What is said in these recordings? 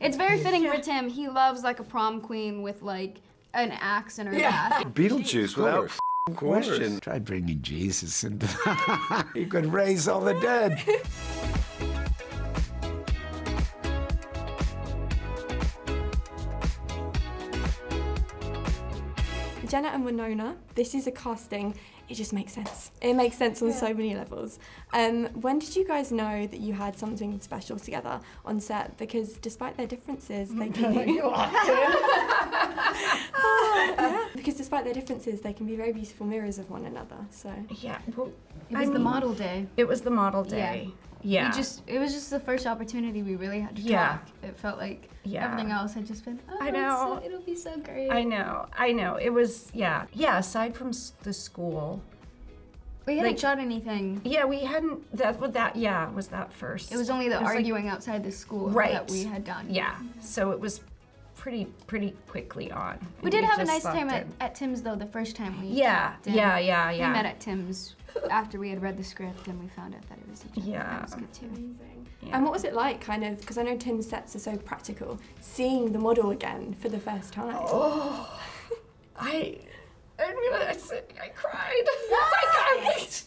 It's very fitting for Tim. He loves like a prom queen with like an axe in her back. Beetlejuice, without question. Try bringing Jesus into that. He could raise all the dead. Jenna and Winona, this is a casting, it just makes sense. It makes sense on so many levels. When did you guys know that you had something special together on set? Because despite their differences, they can be... Because despite their differences, they can be very beautiful mirrors of one another, so... Yeah, well, It was the model day. It was the model day. Yeah. It was just the first opportunity we really had to talk. It felt like everything else had just been, I know. It'll be so great. I know. It was, yeah, aside from the school. We hadn't shot anything. Yeah, we hadn't, was that first. It was only the arguing outside the school that we had done. Yeah, so it was pretty quickly on. We did have a nice time at Tim's though, the first time we Yeah. We met at Tim's after we had read the script and we found out that it was each other. That was good too. Amazing. Yeah. And what was it like, kind of, because I know Tim's sets are so practical, seeing the model again for the first time? Oh, I cried.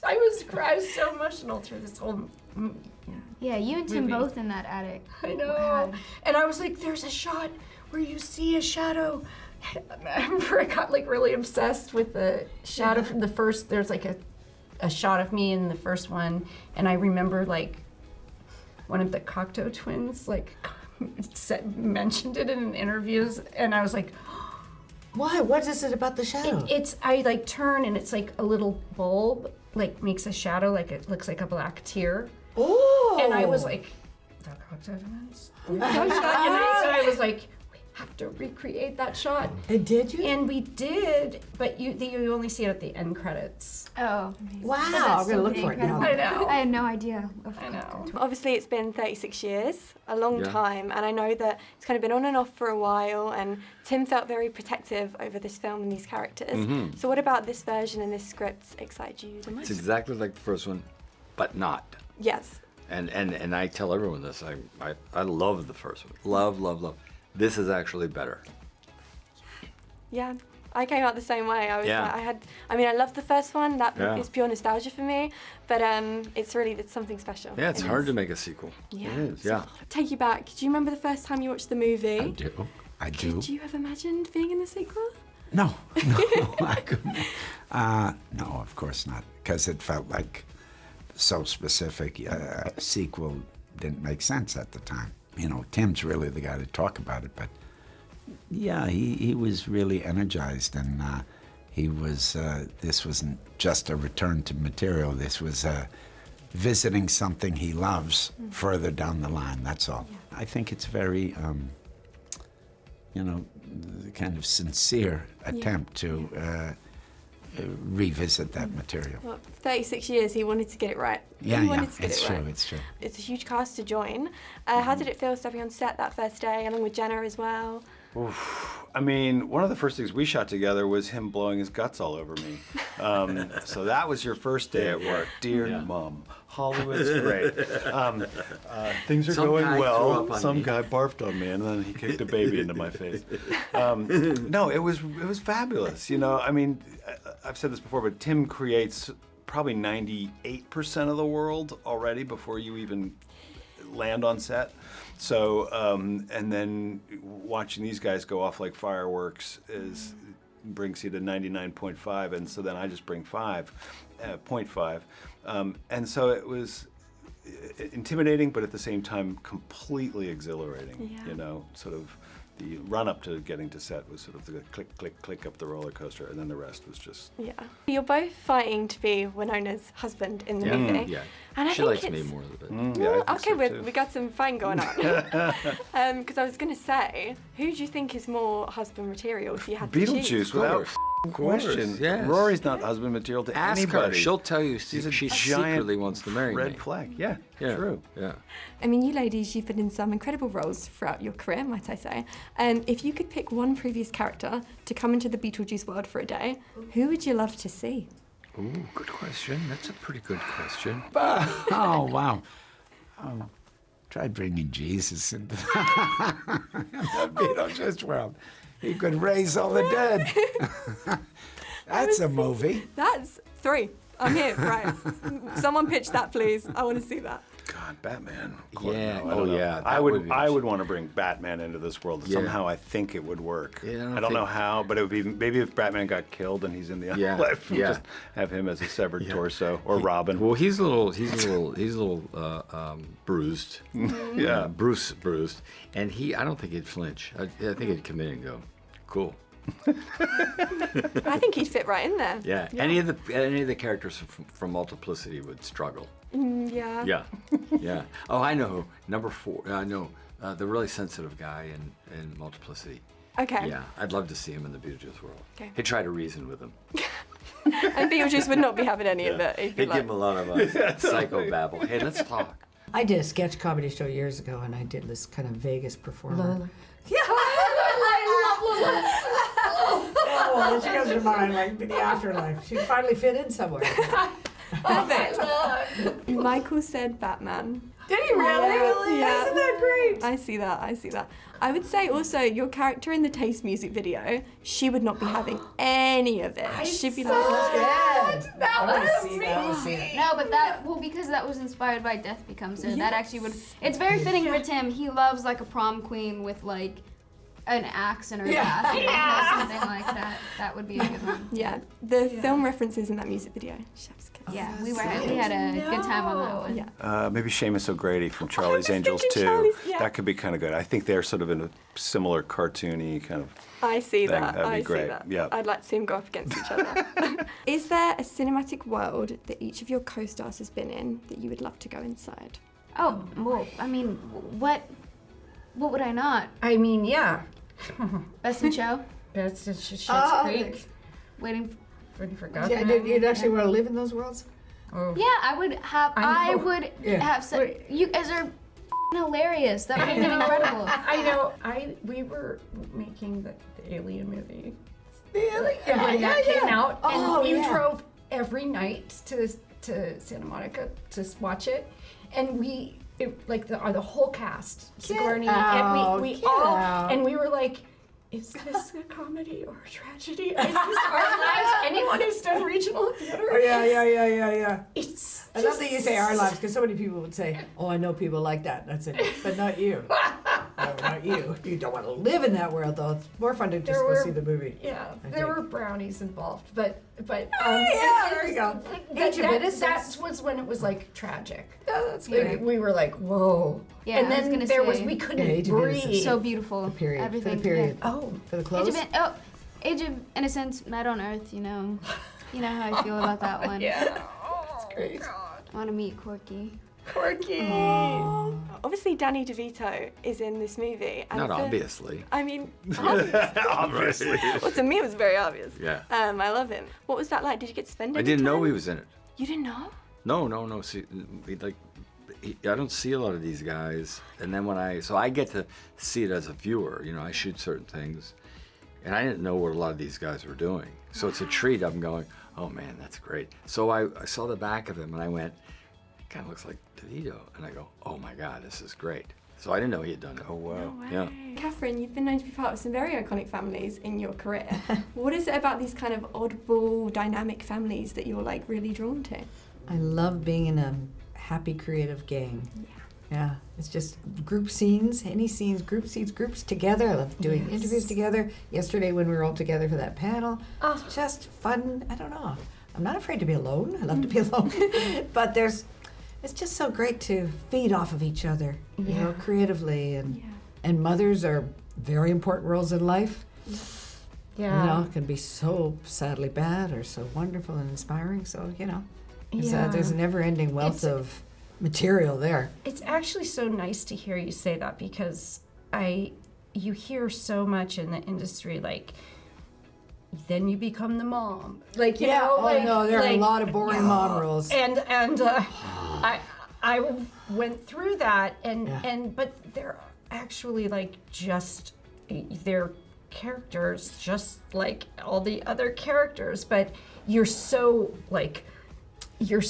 I was so emotional through this whole. Yeah, you and Tim both in that attic. I know. And I was like, there's a shot where you see a shadow. I remember I got like really obsessed with the shadow from the first. There's like a shot of me in the first one, and I remember like one of the Cocteau twins like mentioned it in interviews, and I was like, Why? What is it about the shadow? I like turn and it's like a little bulb, like makes a shadow, like it looks like a black tear. Oh! And I was like, the Cocteau twins. So I was like, we have to recreate that shot. And did you? And we did, but you only see it at the end credits. Oh. Wow, I'm gonna look for it now. I know. I had no idea. I know. Obviously it's been 36 years, a long time, and I know that it's kind of been on and off for a while, and Tim felt very protective over this film and these characters. So what about this version and this script excites you the most? It's exactly like the first one, but not. Yes. And I tell everyone this, I love the first one. Love. This is actually better. Yeah. I came out the same way. I was like, I loved the first one. That is pure nostalgia for me. But it's something special. Yeah, it's hard to make a sequel. Yeah. It is, yeah. Take you back. Do you remember the first time you watched the movie? I do. Did you have imagined being in the sequel? No, I couldn't. No, of course not, because it felt like so specific. A sequel didn't make sense at the time. You know, Tim's really the guy to talk about it, but yeah, he was really energized, and he was. This wasn't just a return to material. This was visiting something he loves further down the line. That's all. Yeah. I think it's very, kind of sincere attempt to revisit that material. Well, 36 years, he wanted to get it right. It's true. It's a huge cast to join. How did it feel stepping on set that first day, along with Jenna as well? Oof. I mean, one of the first things we shot together was him blowing his guts all over me. So that was your first day at work. Dear Mom, Hollywood's great. Things are going well. Some guy barfed on me, and then he kicked a baby into my face. No, it was fabulous. You know, I mean, I've said this before, but Tim creates probably 98% of the world already before you even land on set. So, and then watching these guys go off like fireworks brings you to 99.5, and so then I just bring 0.5. And so it was intimidating, but at the same time completely exhilarating. Yeah. You know, sort of the run up to getting to set was sort of the click, click, click up the roller coaster, and then the rest was just... Yeah. You're both fighting to be Winona's husband in the movie. Yeah. And I she think likes me more than a bit. Well, okay, we got some fighting going on. Because I was going to say, who do you think is more husband material if you had to choose? Beetlejuice, without question. Yes. Rory's not husband material to Ask anybody. her. She'll tell you She's a she giant secretly wants to marry me. red flag. Yeah, true. Yeah. I mean, you ladies, you've been in some incredible roles throughout your career, might I say. If you could pick one previous character to come into the Beetlejuice world for a day, who would you love to see? Ooh, good question. That's a pretty good question. Oh, wow. Try bringing Jesus into the Beetlejuice world. He could raise all the dead. That's a movie. That's 3. I'm here, right. Someone pitch that, please. I want to see that. God, Batman. Yeah. No, I don't know. Yeah. I would want to bring Batman into this world. Yeah. Somehow I think it would work. Yeah, I don't know how, but it would be maybe if Batman got killed and he's in the afterlife, just have him as a severed torso, or Robin. Well, he's a little bruised. Yeah. Bruised, and I don't think he'd flinch. I think he'd come in and go, cool. I think he'd fit right in there. Yeah. Any of the characters from Multiplicity would struggle. Yeah. Yeah. Oh, I know. Number 4. I know the really sensitive guy in Multiplicity. Okay. Yeah, I'd love to see him in the Beetlejuice world. Okay. He'd try to reason with him. And Beetlejuice would not be having any of it. He'd be He'd like, give him a lot of psychobabble. Hey, let's talk. I did a sketch comedy show years ago, and I did this kind of Vegas performer. Lola. Yeah, oh, she comes to mind, like the afterlife. She finally fit in somewhere. perfect. Michael said Batman. Did he really? Yeah. Isn't that great? I see that. I would say also your character in the Taste music video, she would not be having any of it. She'd be like, I want to see that. No, but because that was inspired by Death Becomes Her. That actually would. It's very fitting for Tim. He loves like a prom queen with like an axe in her bath. Something like that. That would be a good one. yeah, the film references in that music video. Chef's kiss. Yeah, we had a good time on that one. Yeah. Maybe Seamus O'Grady from Charlie's Angels thinking too. Charlie's, yeah. That could be kind of good. I think they're sort of in a similar cartoony kind of. I see thing. that. That'd be I great. see that. Yeah. I'd like to see them go up against each other. Is there a cinematic world that each of your co-stars has been in that you would love to go inside? Oh, well, I mean, what would I not? I mean, yeah. Best in Show? That's Schitt's Creek. Waiting. For God. Yeah, you'd actually want to live in those worlds? Oh. Yeah, I would have. I would have. You guys are hilarious. That would have been incredible. I know. We were making the Alien movie. Really? When that came out, Oh, and we yeah. drove every night to Santa Monica to watch it, and the whole cast, Sigourney, and we get all, out. and we were like, is this a comedy or a tragedy? Is this our lives? Anyone who's done regional theater? Oh, yeah. It's I love that you say our lives, because so many people would say, oh, I know people like that. That's it. But not you. No, not you. You don't want to live in that world, though. It's more fun to just go see the movie. Yeah, I there think. were brownies involved, but yeah, there you go. Age of Innocence. That was when it was like tragic. Oh, that's Like, great. we were like, whoa. Yeah, and I was then gonna there was say- we couldn't Age of Innocence. breathe. So beautiful. Period. Everything. For the period. Yeah. Oh, For the clothes? Age of Innocence, Night on Earth. You know how I feel about that one. yeah. That's great. I want to meet Corky. Corky. Obviously, Danny DeVito is in this movie. And Not obviously. I mean, Obviously. well, to me, it was very obvious. Yeah. I love him. What was that like? Did you get to spend I any didn't know time? he was in it. You didn't know? No. See, I don't see a lot of these guys, and then so I get to see it as a viewer. You know, I shoot certain things, and I didn't know what a lot of these guys were doing. So it's a treat. I'm going, oh man, that's great. So I saw the back of him, and I went, kind of looks like DeVito, and I go, oh my God, this is great. So I didn't know he had done it. Oh wow. No way. Yeah. Catherine, you've been known to be part of some very iconic families in your career. What is it about these kind of oddball, dynamic families that you're like really drawn to? I love being in a happy, creative gang. Yeah, it's just group scenes, groups together. I love doing interviews together. Yesterday when we were all together for that panel, it's just fun. I don't know. I'm not afraid to be alone. I love to be alone. But it's just so great to feed off of each other, you know, creatively. And mothers are very important roles in life. Yeah. You know, it can be so sadly bad or so wonderful and inspiring. So, you know, there's a never-ending wealth of material there. It's actually so nice to hear you say that, because you hear so much in the industry, like, then you become the mom. Like, you know, like, no, there are a lot of boring mom roles. And I went through that, but they're actually like just they're characters just like all the other characters, but you're so like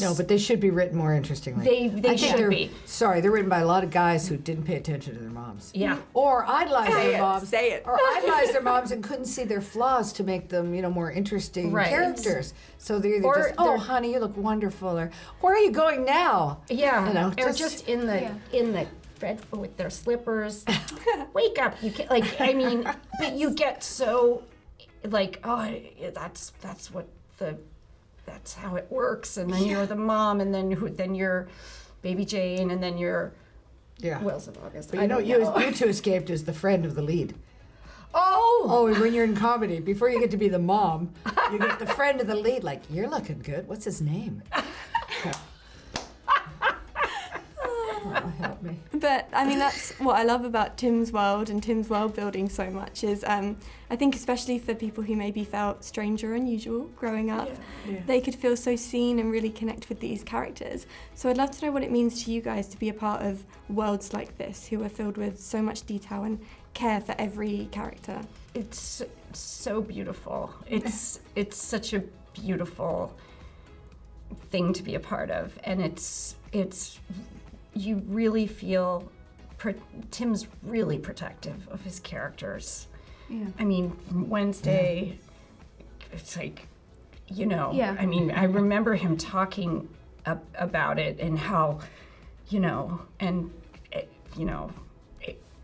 No, but they should be written more interestingly. They I think should be. Sorry, they're written by a lot of guys who didn't pay attention to their moms. Yeah. Or idolized their moms. Say it. Or idolized their moms and couldn't see their flaws to make them, more interesting Right. characters. So they're either Or just, oh, they're- honey, you look wonderful, or where are you going now? Yeah, You know, or just in the bed with their slippers. Wake up! You can't but you get so that's how it works, and then you're the mom, and then you're baby Jane, and then you're Wells of August. But you two escaped as the friend of the lead. Oh, Oh, when you're in comedy, before you get to be the mom, you get the friend of the lead. Like, you're looking good. What's his name? Oh, help me. But I mean, that's what I love about Tim's world and Tim's world building so much is I think especially for people who maybe felt strange or unusual growing up, they could feel so seen and really connect with these characters. So I'd love to know what it means to you guys to be a part of worlds like this who are filled with so much detail and care for every character. it's so beautiful. It's such a beautiful thing to be a part of, and it's you really feel Tim's really protective of his characters. Yeah. I mean, Wednesday, it's like, Yeah. I mean, I remember him talking about it and how,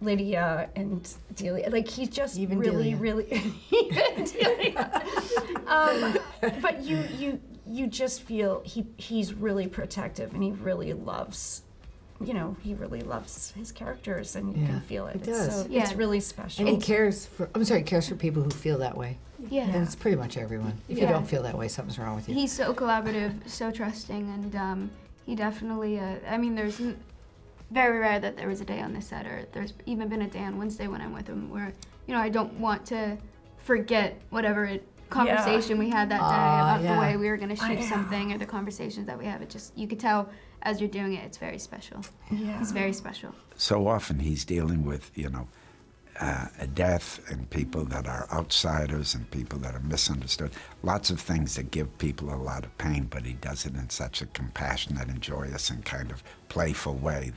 Lydia and Delia, like he just Even really, Delia. really, even Delia. But you just feel he's really protective, and he really loves. He really loves his characters, and you can feel it. he does. It's really special. And he cares for people who feel that way. Yeah. And it's pretty much everyone. If you Yeah. don't feel that way, something's wrong with you. He's so collaborative, so trusting, and he definitely, there's very rare that there was a day on the set, or there's even been a day on Wednesday when I'm with him where, I don't want to forget whatever conversation we had that day about the way we were going to shoot something, or the conversations that we have. It just, you could tell as you're doing it, it's very special. Yeah. It's very special. So often he's dealing with, a death and people that are outsiders and people that are misunderstood. Lots of things that give people a lot of pain, but he does it in such a compassionate and joyous and kind of playful way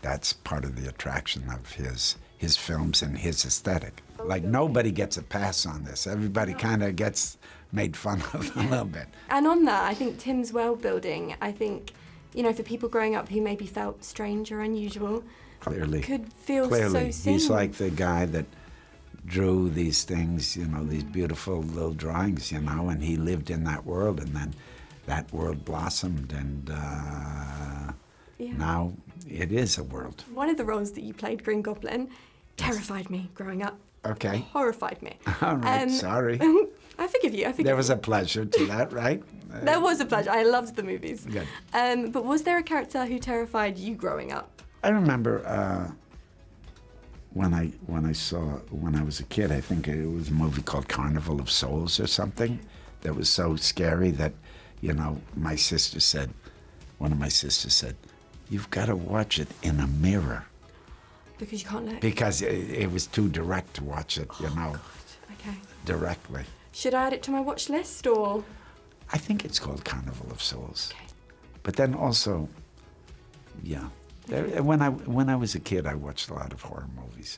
that's part of the attraction of his films and his aesthetic. Like, nobody gets a pass on this. Everybody kind of gets made fun of a little bit. And on that, I think Tim's world building, I think, for people growing up who maybe felt strange or unusual, Clearly. could feel so seen. He's like the guy that drew these things, these beautiful little drawings, and he lived in that world, and then that world blossomed, and now it is a world. One of the roles that you played, Green Goblin, terrified me growing up. Okay. Horrified me. All right, sorry. I forgive you. There was a pleasure to that, right? There was a pleasure. I loved the movies. Good. But was there a character who terrified you growing up? I remember when I was a kid, I think it was a movie called Carnival of Souls or something that was so scary that, one of my sisters said, you've got to watch it in a mirror. Because you can't look. Because it was too direct to watch it, Okay. directly. Should I add it to my watch list or? I think it's called Carnival of Souls. Okay. But then also, when I was a kid, I watched a lot of horror movies.